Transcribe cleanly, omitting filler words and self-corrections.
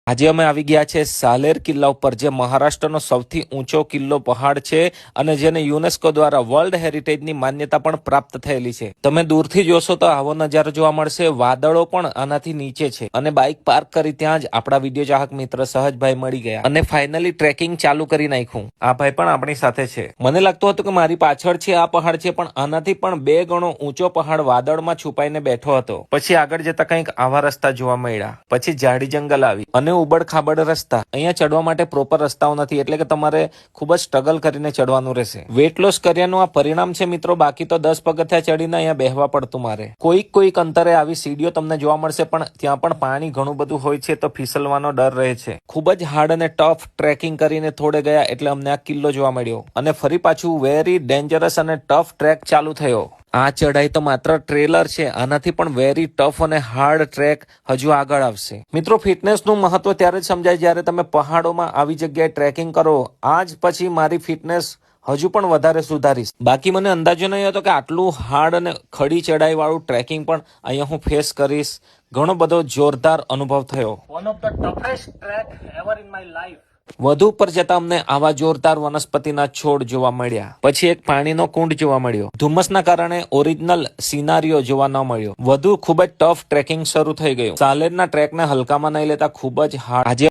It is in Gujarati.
આજે અમે આવી ગયા છે સાલેર કિલ્લા ઉપર, જે મહારાષ્ટ્રનો સૌથી ઊંચો કિલ્લો પહાડ છે અને જેને યુનેસ્કો દ્વારા વર્લ્ડ હેરિટેજની માન્યતા પણ પ્રાપ્ત થયેલી છે. તમે દૂરથી જોશો તો આવો નજારો જોવા મળશે. વાદળો પણ આનાથી નીચે છે અને બાઇક પાર્ક કરી ત્યાં જ આપણા વિડીયો ચાહક મિત્ર સહજભાઈ મળી ગયા અને ફાઇનલી ટ્રેકિંગ ચાલુ કરી નાખ્યું. આ ભાઈ પણ આપણી સાથે છે. મને લાગતું હતું કે મારી પાછળ છે આ પહાડ છે, પણ આનાથી પણ 2 ગણો ઊંચો પહાડ વાદળમાં છુપાઈને બેઠો હતો. પછી આગળ જતા કંઈક આવા રસ્તા જોવા મળ્યા. પછી ઝાડી જંગલ આવી અને ઉબડ ખાબડ રસ્તા. અહીંયા ચડવા માટે પ્રોપર રસ્તાઓ નથી, એટલે કે તમારે ખૂબ જ સ્ટ્રગલ કરીને ચડવાનું રહેશે. વેટ લોસ કર્યાનું આ પરિણામ છે મિત્રો. બાકી તો 10 પગથિયા ચડીને અહીંયા બેહવા પડતું મારે. કોઈક અંતરે આવી સીડીઓ તમને જોવા મળશે, પણ ત્યાં પણ પાણી ઘણું બધું હોય છે, તો ફિસલવાનો ડર રહે છે. ખૂબ જ હાર્ડ અને ટફ ટ્રેકિંગ કરીને થોડે ગયા એટલે અમને આ કિલ્લો જોવા મળ્યો અને ફરી પાછું વેરી ડેન્જરસ અને ટફ ટ્રેક ચાલુ થયો. આ ચઢાઈ તો માત્ર ટ્રેલર છે, આનાથી પણ વેરી ટફ અને હાર્ડ ટ્રેક હજુ આગળ આવશે. મિત્રો, ફિટનેસનું મહત્વ ત્યારે જ સમજાય જ્યારે તમે પહાડોમાં આવી જગ્યાએ ટ્રેકિંગ કરો. આજ પછી મારી ફિટનેસ હજુ પણ વધારે સુધારીશ. બાકી મને અંદાજો નહીં હતો કે આટલું હાર્ડ અને ખડી ચઢાઈ વાળું ટ્રેકિંગ પણ અહીંયા હું ફેસ કરીશ. ઘણો બધો જોરદાર અનુભવ થયો. One of the toughest track ever in my life. વધુ ઉપર જતા અમને આવા જોરદાર વનસ્પતિના છોડ જોવા મળ્યા. પછી એક પાણીનો કુંડ જોવા મળ્યો. ધુમ્મસના કારણે ઓરિજિનલ સિનારીઓ જોવા ન મળ્યો. વધુ ખૂબ જ ટફ ટ્રેકિંગ શરૂ થઈ ગયું. સાલેરના ટ્રેકને હલકામાં નહીં લેતા ખૂબ જ હાર્ડ. આજે